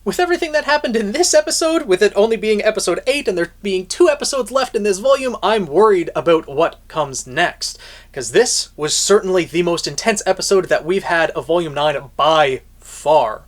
With everything that happened in this episode, with it only being episode 8 and there being 2 episodes left in this volume, I'm worried about what comes next. Because this was certainly the most intense episode that we've had of Volume 9 by far.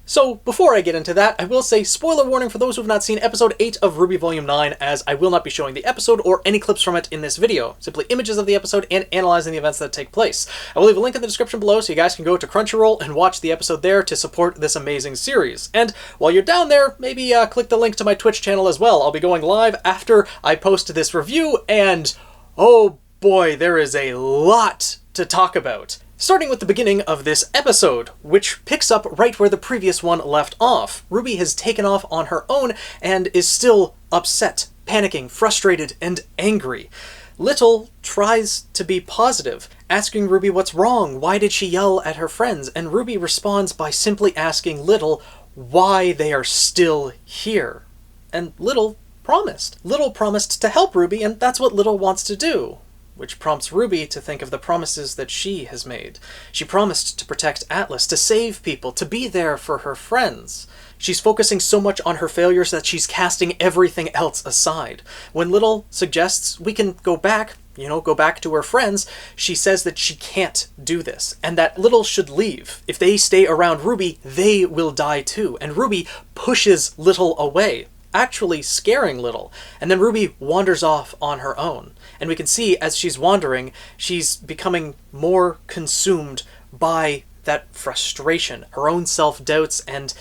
So, before I get into that, I will say spoiler warning for those who have not seen episode 8 of RWBY Volume 9, as I will not be showing the episode or any clips from it in this video. Simply images of the episode and analyzing the events that take place. I will leave a link in the description below so you guys can go to Crunchyroll and watch the episode there to support this amazing series. And while you're down there, maybe click the link to my Twitch channel as well. I'll be going live after I post this review, and oh boy, there is a lot to talk about. Starting with the beginning of this episode, which picks up right where the previous one left off. RWBY has taken off on her own and is still upset, panicking, frustrated, and angry. Little tries to be positive, asking RWBY what's wrong, why did she yell at her friends, and RWBY responds by simply asking Little why they are still here. And Little promised. Little promised to help RWBY, and that's what Little wants to do. Which prompts RWBY to think of the promises that she has made. She promised to protect Atlas, to save people, to be there for her friends. She's focusing so much on her failures that she's casting everything else aside. When Little suggests we can go back to her friends, she says that she can't do this, and that Little should leave. If they stay around RWBY, they will die too, and RWBY pushes Little away, actually scaring Little, and then RWBY wanders off on her own. And we can see as she's wandering, she's becoming more consumed by that frustration, her own self-doubts, and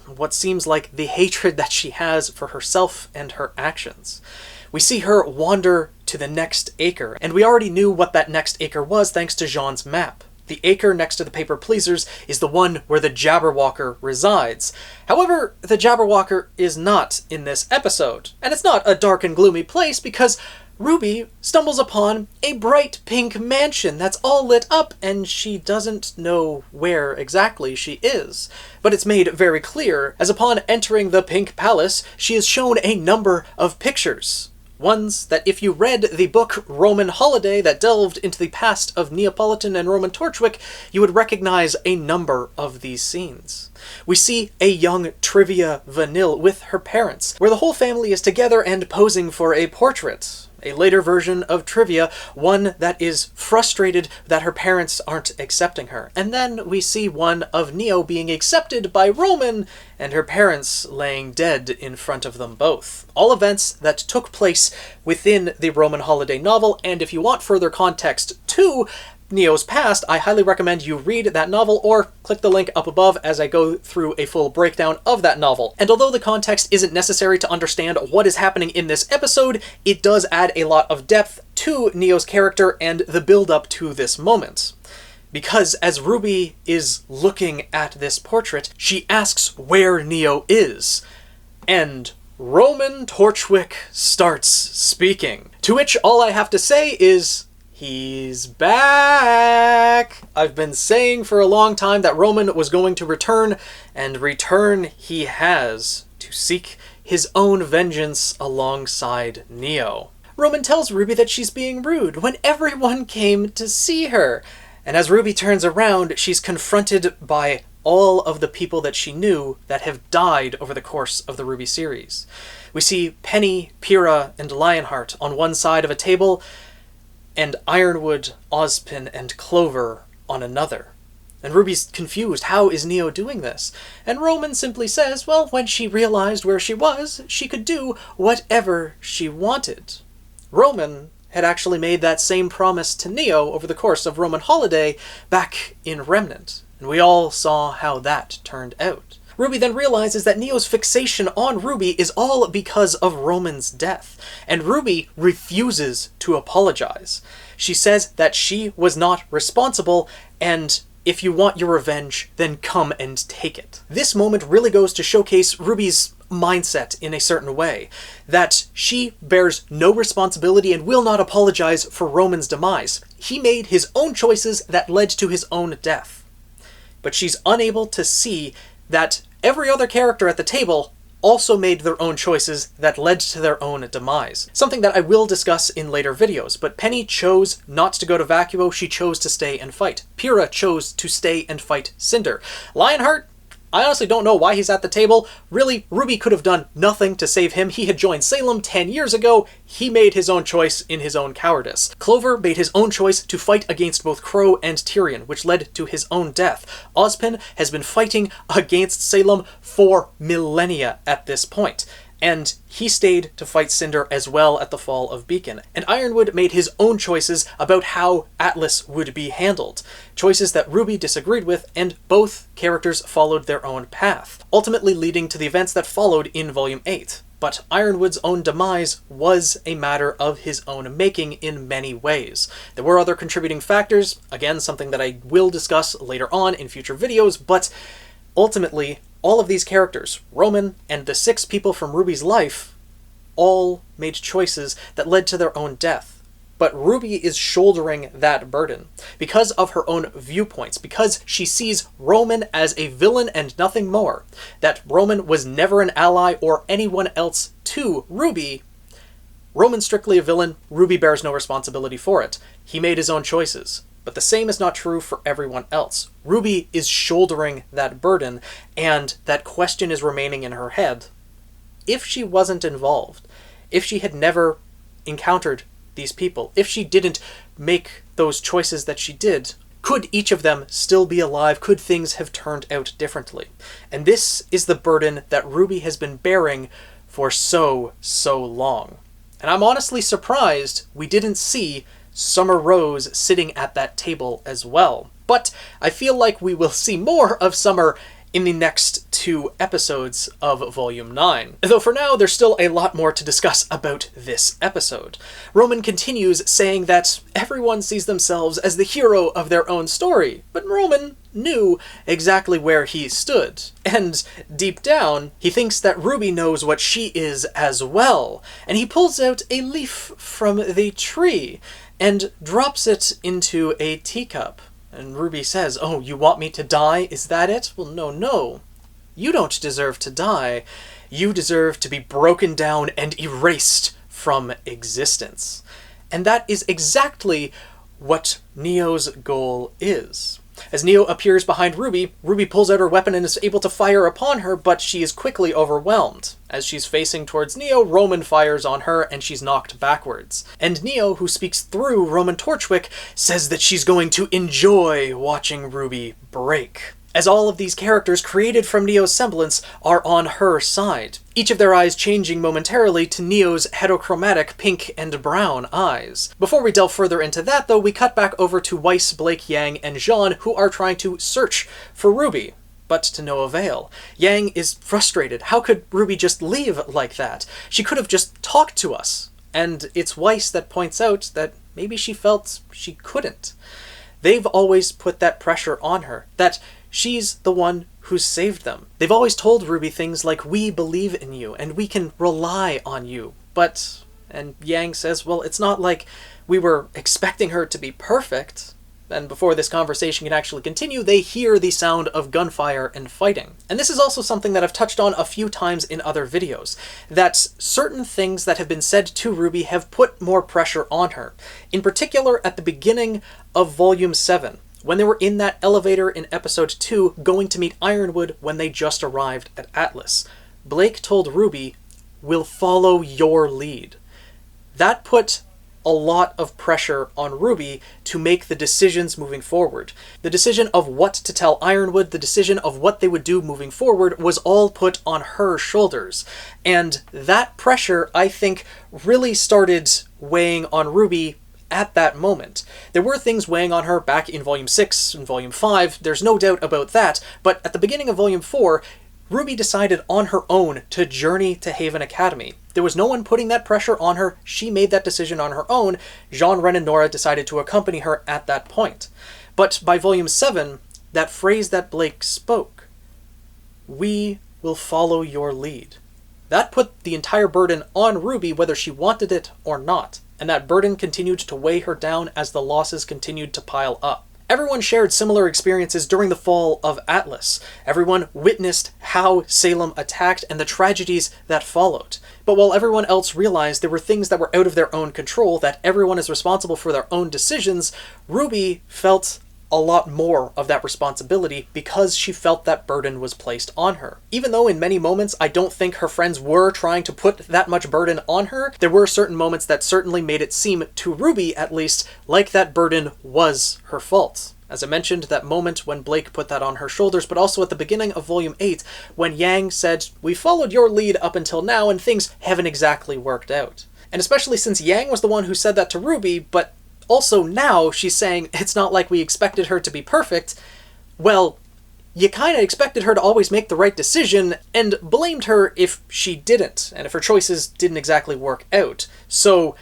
what seems like the hatred that she has for herself and her actions. We see her wander to the next acre, and we already knew what that next acre was thanks to Jean's map. The acre next to the Paper Pleasers is the one where the Jabberwocker resides. However, the Jabberwocker is not in this episode, and it's not a dark and gloomy place because RWBY stumbles upon a bright pink mansion that's all lit up, and she doesn't know where exactly she is. But it's made very clear, as upon entering the Pink Palace, she is shown a number of pictures. Ones that if you read the book Roman Holiday that delved into the past of Neapolitan and Roman Torchwick, you would recognize a number of these scenes. We see a young Trivia Vanille with her parents, where the whole family is together and posing for a portrait. A later version of Trivia, one that is frustrated that her parents aren't accepting her. And then we see one of Neo being accepted by Roman, and her parents laying dead in front of them both. All events that took place within the Roman Holiday novel, and if you want further context to Neo's past, I highly recommend you read that novel or click the link up above as I go through a full breakdown of that novel. And although the context isn't necessary to understand what is happening in this episode, it does add a lot of depth to Neo's character and the build-up to this moment. Because as RWBY is looking at this portrait, she asks where Neo is. And Roman Torchwick starts speaking. To which all I have to say is, he's back! I've been saying for a long time that Roman was going to return, and return he has, to seek his own vengeance alongside Neo. Roman tells RWBY that she's being rude when everyone came to see her, and as RWBY turns around, she's confronted by all of the people that she knew that have died over the course of the RWBY series. We see Penny, Pyrrha, and Lionheart on one side of a table, and Ironwood, Ozpin, and Clover on another. And RWBY's confused, how is Neo doing this? And Roman simply says, well, when she realized where she was, she could do whatever she wanted. Roman had actually made that same promise to Neo over the course of Roman Holiday back in Remnant, and we all saw how that turned out. RWBY then realizes that Neo's fixation on RWBY is all because of Roman's death, and RWBY refuses to apologize. She says that she was not responsible, and if you want your revenge, then come and take it. This moment really goes to showcase RWBY's mindset in a certain way, that she bears no responsibility and will not apologize for Roman's demise. He made his own choices that led to his own death. But she's unable to see that every other character at the table also made their own choices that led to their own demise. Something that I will discuss in later videos, but Penny chose not to go to Vacuo, she chose to stay and fight. Pyrrha chose to stay and fight Cinder. Lionheart I honestly don't know why he's at the table. Really, RWBY could have done nothing to save him. He had joined Salem 10 years ago. He made his own choice in his own cowardice. Clover made his own choice to fight against both Crow and Tyrion, which led to his own death. Ozpin has been fighting against Salem for millennia at this point. And he stayed to fight Cinder as well at the fall of Beacon. And Ironwood made his own choices about how Atlas would be handled. Choices that RWBY disagreed with, and both characters followed their own path, ultimately leading to the events that followed in Volume 8. But Ironwood's own demise was a matter of his own making in many ways. There were other contributing factors, again, something that I will discuss later on in future videos, but ultimately, all of these characters, Roman and the 6 people from RWBY's life, all made choices that led to their own death. But RWBY is shouldering that burden because of her own viewpoints, because she sees Roman as a villain and nothing more, that Roman was never an ally or anyone else to RWBY. Roman's strictly a villain, RWBY bears no responsibility for it. He made his own choices. But the same is not true for everyone else. RWBY is shouldering that burden, and that question is remaining in her head. If she wasn't involved, if she had never encountered these people, if she didn't make those choices that she did, could each of them still be alive? Could things have turned out differently? And this is the burden that RWBY has been bearing for so long. And I'm honestly surprised we didn't see Summer Rose sitting at that table as well. But I feel like we will see more of Summer in the next 2 episodes of Volume 9. Though for now, there's still a lot more to discuss about this episode. Roman continues saying that everyone sees themselves as the hero of their own story, but Roman knew exactly where he stood. And deep down, he thinks that RWBY knows what she is as well. And he pulls out a leaf from the tree and drops it into a teacup. And RWBY says, "Oh, you want me to die? Is that it?" Well, no. You don't deserve to die. You deserve to be broken down and erased from existence. And that is exactly what Neo's goal is. As Neo appears behind RWBY, RWBY pulls out her weapon and is able to fire upon her, but she is quickly overwhelmed. As she's facing towards Neo, Roman fires on her and she's knocked backwards. And Neo, who speaks through Roman Torchwick, says that she's going to enjoy watching RWBY break, as all of these characters created from Neo's semblance are on her side, each of their eyes changing momentarily to Neo's heterochromatic pink and brown eyes. Before we delve further into that, though, we cut back over to Weiss, Blake, Yang, and Jean, who are trying to search for RWBY, but to no avail. Yang is frustrated. How could RWBY just leave like that? She could have just talked to us. And it's Weiss that points out that maybe she felt she couldn't. They've always put that pressure on her, that she's the one who's saved them. They've always told RWBY things like, "We believe in you, and we can rely on you." But, and Yang says, well, it's not like we were expecting her to be perfect. And before this conversation can actually continue, they hear the sound of gunfire and fighting. And this is also something that I've touched on a few times in other videos, that certain things that have been said to RWBY have put more pressure on her. In particular, at the beginning of Volume 7, when they were in that elevator in Episode 2 going to meet Ironwood when they just arrived at Atlas. Blake told RWBY, "We'll follow your lead." That put a lot of pressure on RWBY to make the decisions moving forward. The decision of what to tell Ironwood, the decision of what they would do moving forward was all put on her shoulders. And that pressure, I think, really started weighing on RWBY at that moment. There were things weighing on her back in Volume 6 and Volume 5, there's no doubt about that, but at the beginning of Volume 4, RWBY decided on her own to journey to Haven Academy. There was no one putting that pressure on her. She made that decision on her own. Jean, Ren, and Nora decided to accompany her at that point. But by Volume 7, that phrase that Blake spoke, "We will follow your lead," that put the entire burden on RWBY whether she wanted it or not. And that burden continued to weigh her down as the losses continued to pile up. Everyone shared similar experiences during the fall of Atlas. Everyone witnessed how Salem attacked and the tragedies that followed. But while everyone else realized there were things that were out of their own control, that everyone is responsible for their own decisions, RWBY felt a lot more of that responsibility because she felt that burden was placed on her. Even though in many moments I don't think her friends were trying to put that much burden on her, there were certain moments that certainly made it seem, to RWBY at least, like that burden was her fault. As I mentioned, that moment when Blake put that on her shoulders, but also at the beginning of Volume 8, when Yang said, "We followed your lead up until now and things haven't exactly worked out." And especially since Yang was the one who said that to RWBY, but also now she's saying it's not like we expected her to be perfect. Well, you kind of expected her to always make the right decision and blamed her if she didn't, and if her choices didn't exactly work out. So,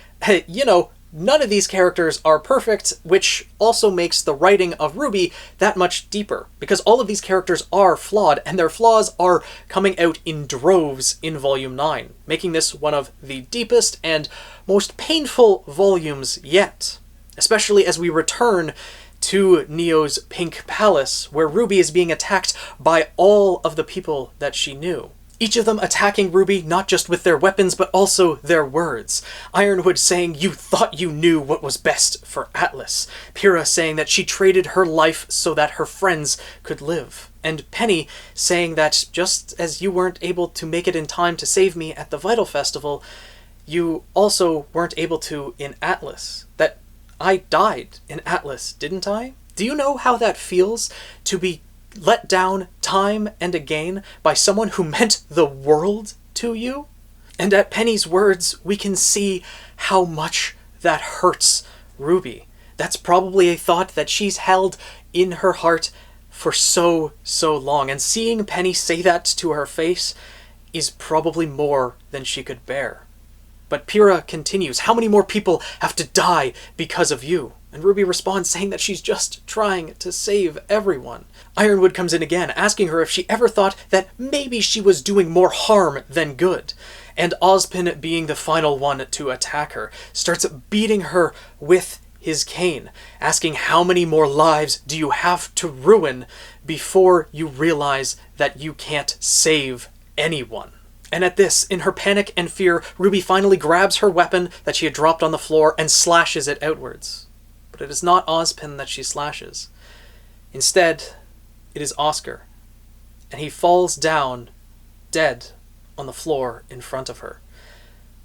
you know, none of these characters are perfect, which also makes the writing of RWBY that much deeper, because all of these characters are flawed, and their flaws are coming out in droves in Volume 9, making this one of the deepest and most painful volumes yet. Especially as we return to Neo's Pink Palace, where RWBY is being attacked by all of the people that she knew. Each of them attacking RWBY not just with their weapons, but also their words. Ironwood saying, "You thought you knew what was best for Atlas." Pyrrha saying that she traded her life so that her friends could live. And Penny saying that just as you weren't able to make it in time to save me at the Vital Festival, you also weren't able to in Atlas. That I died in Atlas, didn't I? Do you know how that feels to be let down time and again by someone who meant the world to you? And at Penny's words, we can see how much that hurts RWBY. That's probably a thought that she's held in her heart for so long. And seeing Penny say that to her face is probably more than she could bear. But Pyrrha continues, "How many more people have to die because of you?" And RWBY responds saying that she's just trying to save everyone. Ironwood comes in again, asking her if she ever thought that maybe she was doing more harm than good. And Ozpin, being the final one to attack her, starts beating her with his cane, asking how many more lives do you have to ruin before you realize that you can't save anyone. And at this, in her panic and fear, RWBY finally grabs her weapon that she had dropped on the floor and slashes it outwards. But it is not Ozpin that she slashes. Instead, it is Oscar. And he falls down, dead, on the floor in front of her.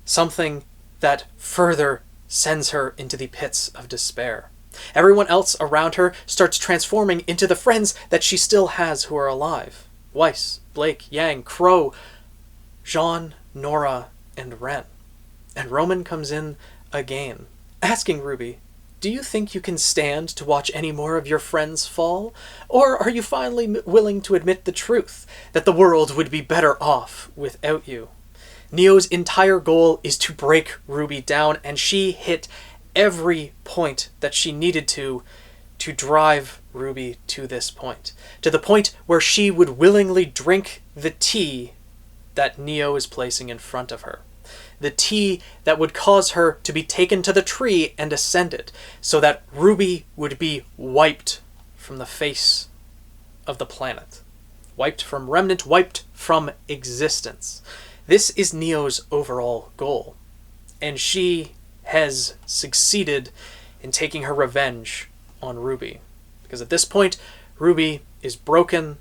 Something that further sends her into the pits of despair. Everyone else around her starts transforming into the friends that she still has who are alive. Weiss, Blake, Yang, Crow, Jean, Nora, and Ren. And Roman comes in again, asking RWBY, "Do you think you can stand to watch any more of your friends fall? Or are you finally willing to admit the truth, that the world would be better off without you?" Neo's entire goal is to break RWBY down, and she hit every point that she needed to drive RWBY to this point. To the point where she would willingly drink the tea that Neo is placing in front of her. The tea that would cause her to be taken to the tree and ascended, so that RWBY would be wiped from the face of the planet. Wiped from remnant, wiped from existence. This is Neo's overall goal. And she has succeeded in taking her revenge on RWBY. Because at this point, RWBY is broken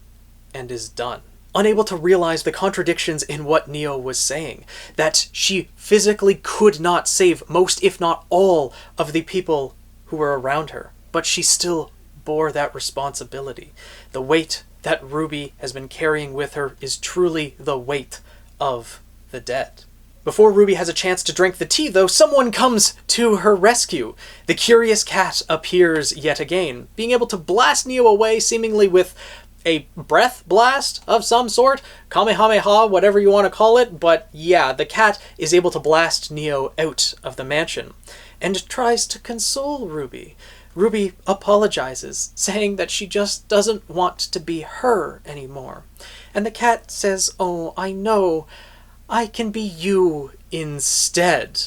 and is done. Unable to realize the contradictions in what Neo was saying, that she physically could not save most, if not all, of the people who were around her, but she still bore that responsibility. The weight that RWBY has been carrying with her is truly the weight of the dead. Before RWBY has a chance to drink the tea, though, someone comes to her rescue. The curious cat appears yet again, being able to blast Neo away, seemingly with a breath blast of some sort, Kamehameha, whatever you want to call it, but yeah, the cat is able to blast Neo out of the mansion, and tries to console RWBY. RWBY apologizes, saying that she just doesn't want to be her anymore. And the cat says, "Oh, I know, I can be you instead."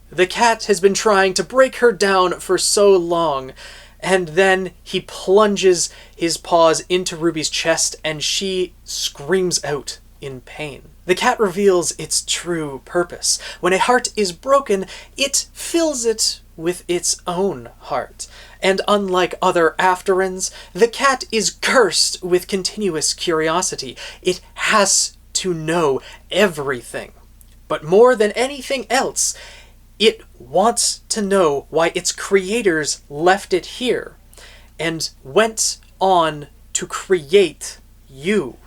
The cat has been trying to break her down for so long, and then he plunges his paws into RWBY's chest, and she screams out in pain. The cat reveals its true purpose. When a heart is broken, it fills it with its own heart. And unlike other Afterans, the cat is cursed with continuous curiosity. It has to know everything. But more than anything else, it wants to know why its creators left it here and went on to create you.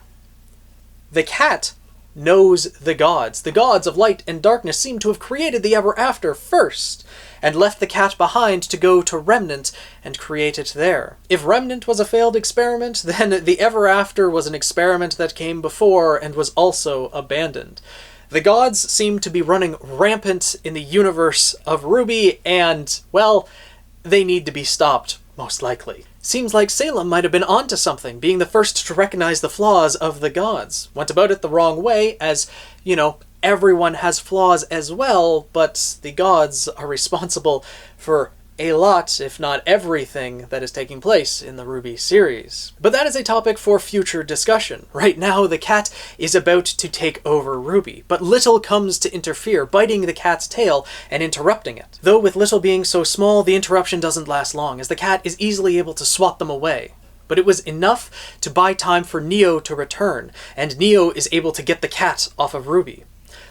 The cat knows the gods. The gods of light and darkness seem to have created the Ever After first, and left the cat behind to go to Remnant and create it there. If Remnant was a failed experiment, then the Ever After was an experiment that came before and was also abandoned. The gods seem to be running rampant in the universe of RWBY, and, well, they need to be stopped, most likely. Seems like Salem might have been onto something, being the first to recognize the flaws of the gods. Went about it the wrong way, as, everyone has flaws as well, but the gods are responsible for a lot, if not everything, that is taking place in the RWBY series. But that is a topic for future discussion. Right now, the cat is about to take over RWBY, but Little comes to interfere, biting the cat's tail and interrupting it. Though with Little being so small, the interruption doesn't last long, as the cat is easily able to swat them away. But it was enough to buy time for Neo to return, and Neo is able to get the cat off of RWBY.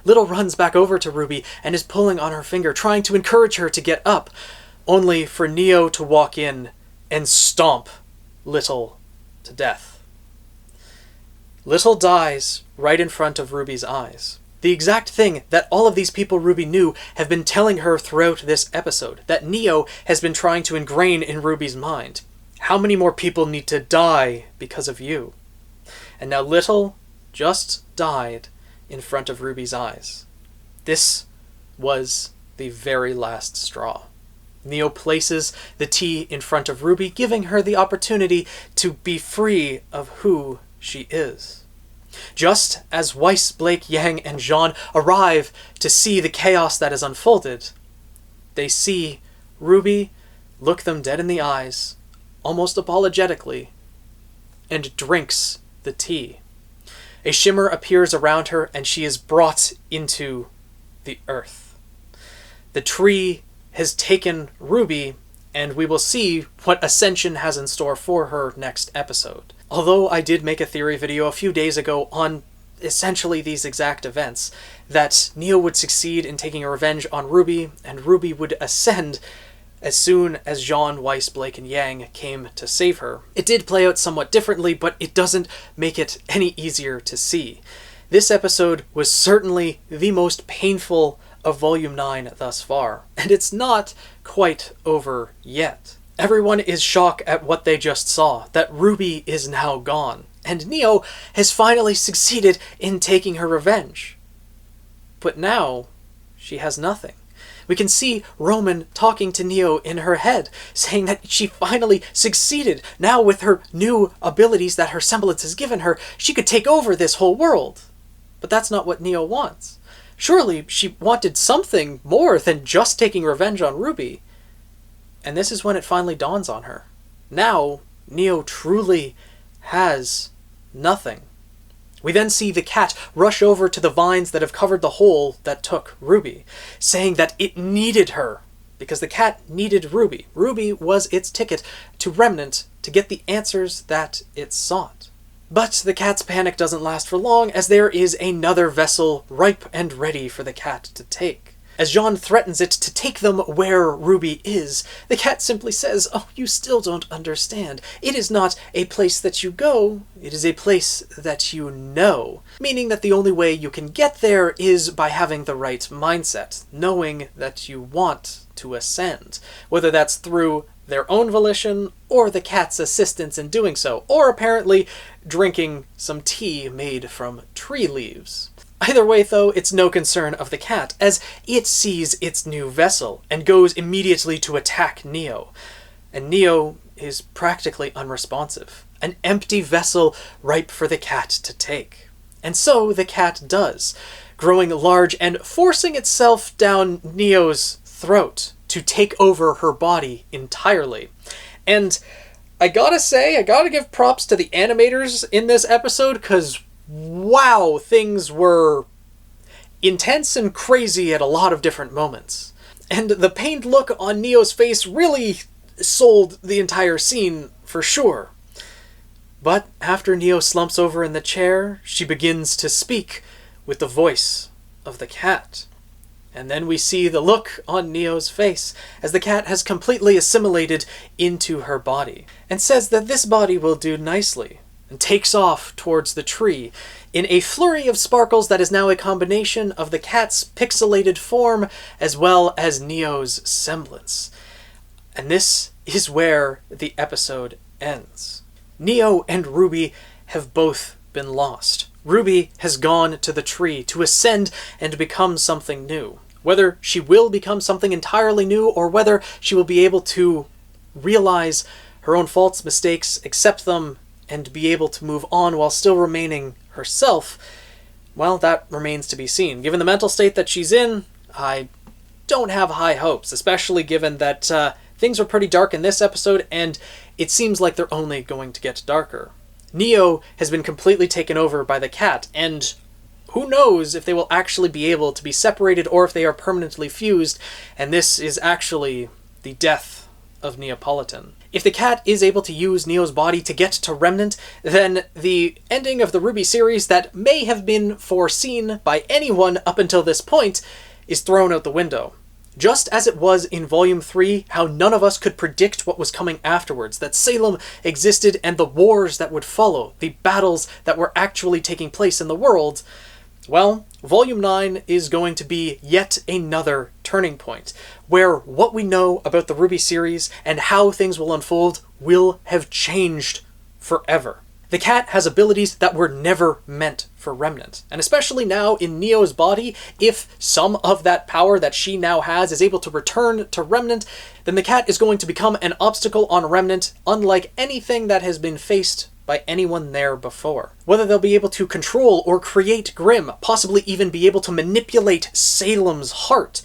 Little runs back over to RWBY and is pulling on her finger, trying to encourage her to get up, only for Neo to walk in and stomp Little to death. Little dies right in front of RWBY's eyes. The exact thing that all of these people RWBY knew have been telling her throughout this episode, that Neo has been trying to ingrain in RWBY's mind. How many more people need to die because of you? And now Little just died in front of RWBY's eyes. This was the very last straw. Neo places the tea in front of RWBY, giving her the opportunity to be free of who she is. Just as Weiss, Blake, Yang, and Jean arrive to see the chaos that has unfolded, they see RWBY look them dead in the eyes, almost apologetically, and drinks the tea. A shimmer appears around her, and she is brought into the earth. The tree has taken RWBY, and we will see what Ascension has in store for her next episode. Although I did make a theory video a few days ago on essentially these exact events, that Neo would succeed in taking a revenge on RWBY, and RWBY would ascend as soon as Jean, Weiss, Blake, and Yang came to save her. It did play out somewhat differently, but it doesn't make it any easier to see. This episode was certainly the most painful of Volume 9 thus far, and it's not quite over yet. Everyone is shocked at what they just saw, that RWBY is now gone, and Neo has finally succeeded in taking her revenge. But now, she has nothing. We can see Roman talking to Neo in her head, saying that she finally succeeded. Now with her new abilities that her semblance has given her, she could take over this whole world. But that's not what Neo wants. Surely she wanted something more than just taking revenge on RWBY. And this is when it finally dawns on her. Now, Neo truly has nothing. We then see the cat rush over to the vines that have covered the hole that took RWBY, saying that it needed her, because the cat needed RWBY. RWBY was its ticket to Remnant to get the answers that it sought. But the cat's panic doesn't last for long, as there is another vessel ripe and ready for the cat to take. As Jean threatens it to take them where RWBY is, the cat simply says, "Oh, you still don't understand. It is not a place that you go, it is a place that you know." Meaning that the only way you can get there is by having the right mindset, knowing that you want to ascend, whether that's through their own volition or the cat's assistance in doing so, or apparently drinking some tea made from tree leaves. Either way, though, it's no concern of the cat, as it sees its new vessel and goes immediately to attack Neo. And Neo is practically unresponsive, an empty vessel ripe for the cat to take. And so the cat does, growing large and forcing itself down Neo's throat to take over her body entirely. And I gotta say, I gotta give props to the animators in this episode, because wow, things were intense and crazy at a lot of different moments. And the pained look on Neo's face really sold the entire scene for sure. But after Neo slumps over in the chair, she begins to speak with the voice of the cat. And then we see the look on Neo's face as the cat has completely assimilated into her body, and says that this body will do nicely, and takes off towards the tree in a flurry of sparkles that is now a combination of the cat's pixelated form as well as Neo's semblance. And this is where the episode ends. Neo and RWBY have both been lost. RWBY has gone to the tree to ascend and become something new. Whether she will become something entirely new or whether she will be able to realize her own faults, mistakes, accept them, and be able to move on while still remaining herself, well, that remains to be seen. Given the mental state that she's in, I don't have high hopes, especially given that things were pretty dark in this episode, and it seems like they're only going to get darker. Neo has been completely taken over by the cat, and who knows if they will actually be able to be separated or if they are permanently fused, and this is actually the death of Neapolitan. If the cat is able to use Neo's body to get to Remnant, then the ending of the RWBY series that may have been foreseen by anyone up until this point is thrown out the window. Just as it was in Volume 3, how none of us could predict what was coming afterwards, that Salem existed and the wars that would follow, the battles that were actually taking place in the world, well, Volume 9 is going to be yet another turning point, where what we know about the RWBY series and how things will unfold will have changed forever. The cat has abilities that were never meant for Remnant, and especially now in Neo's body, if some of that power that she now has is able to return to Remnant, then the cat is going to become an obstacle on Remnant unlike anything that has been faced by anyone there before. Whether they'll be able to control or create Grimm, possibly even be able to manipulate Salem's heart,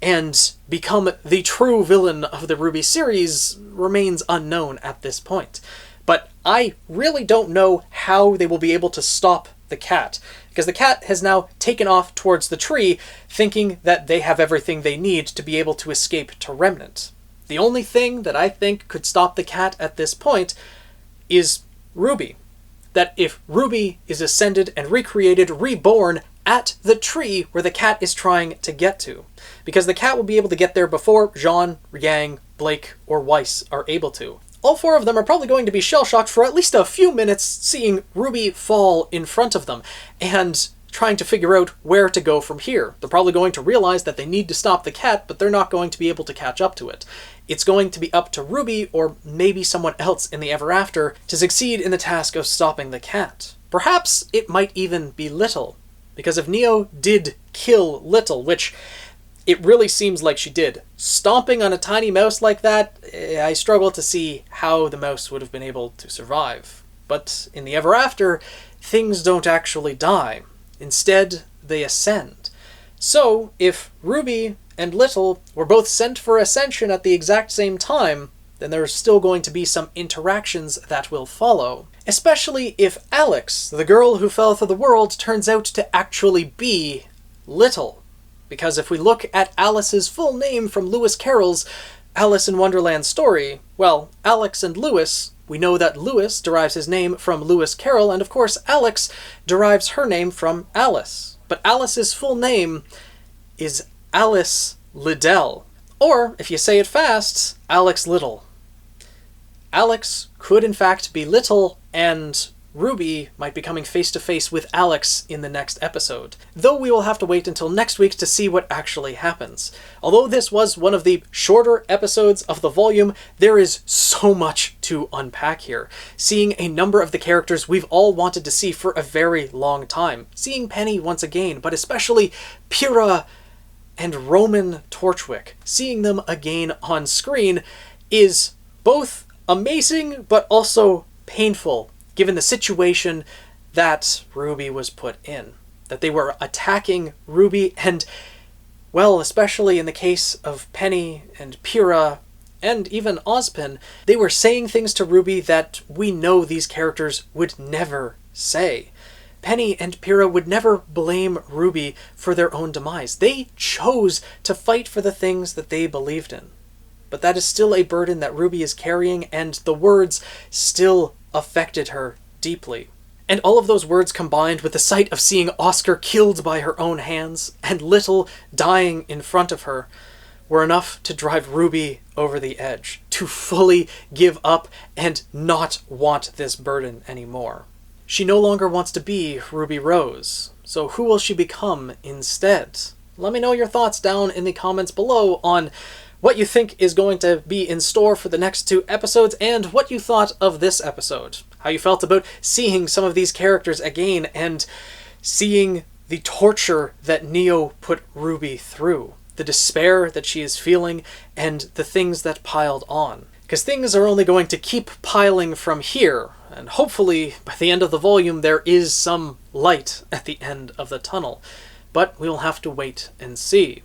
and become the true villain of the RWBY series remains unknown at this point. But I really don't know how they will be able to stop the cat, because the cat has now taken off towards the tree, thinking that they have everything they need to be able to escape to Remnant. The only thing that I think could stop the cat at this point is RWBY. That if RWBY is ascended and recreated, reborn at the tree where the cat is trying to get to. Because the cat will be able to get there before Jean, Yang, Blake, or Weiss are able to. All four of them are probably going to be shell-shocked for at least a few minutes seeing RWBY fall in front of them and trying to figure out where to go from here. They're probably going to realize that they need to stop the cat, but they're not going to be able to catch up to it. It's going to be up to RWBY, or maybe someone else in the Ever After, to succeed in the task of stopping the cat. Perhaps it might even be Little, because if Neo did kill Little, which it really seems like she did, stomping on a tiny mouse like that, I struggle to see how the mouse would have been able to survive. But in the Ever After, things don't actually die. Instead, they ascend. So, if RWBY and Little were both sent for ascension at the exact same time, then there's still going to be some interactions that will follow. Especially if Alex, the girl who fell through the world, turns out to actually be Little. Because if we look at Alice's full name from Lewis Carroll's Alice in Wonderland story, well, Alex and Lewis, we know that Lewis derives his name from Lewis Carroll, and of course Alex derives her name from Alice. But Alice's full name is Alice Liddell. Or, if you say it fast, Alex Little. Alex could in fact be Little, and RWBY might be coming face to face with Alex in the next episode. Though we will have to wait until next week to see what actually happens. Although this was one of the shorter episodes of the volume, there is so much to unpack here. Seeing a number of the characters we've all wanted to see for a very long time. Seeing Penny once again, but especially Pyrrha and Roman Torchwick. Seeing them again on screen is both amazing but also painful, given the situation that RWBY was put in. That they were attacking RWBY, and, well, especially in the case of Penny and Pyrrha, and even Ozpin, they were saying things to RWBY that we know these characters would never say. Penny and Pyrrha would never blame RWBY for their own demise. They chose to fight for the things that they believed in. But that is still a burden that RWBY is carrying, and the words still affected her deeply. And all of those words combined with the sight of seeing Oscar killed by her own hands and Little dying in front of her were enough to drive RWBY over the edge, to fully give up and not want this burden anymore. She no longer wants to be Ruby Rose, so who will she become instead? Let me know your thoughts down in the comments below on what you think is going to be in store for the next 2 episodes, and what you thought of this episode. How you felt about seeing some of these characters again, and seeing the torture that Neo put RWBY through. The despair that she is feeling, and the things that piled on. Because things are only going to keep piling from here, and hopefully by the end of the volume there is some light at the end of the tunnel. But we will have to wait and see.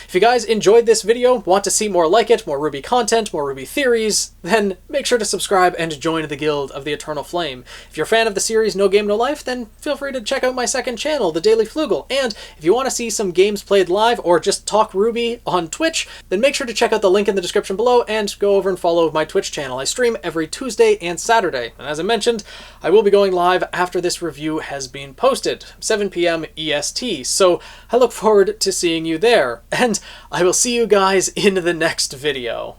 If you guys enjoyed this video, want to see more like it, more RWBY content, more RWBY theories, then make sure to subscribe and join the Guild of the Eternal Flame. If you're a fan of the series No Game No Life, then feel free to check out my second channel, The Daily Flugel. And if you want to see some games played live or just talk RWBY on Twitch, then make sure to check out the link in the description below and go over and follow my Twitch channel. I stream every Tuesday and Saturday. And as I mentioned, I will be going live after this review has been posted, 7 p.m. EST. So I look forward to seeing you there. And I will see you guys in the next video.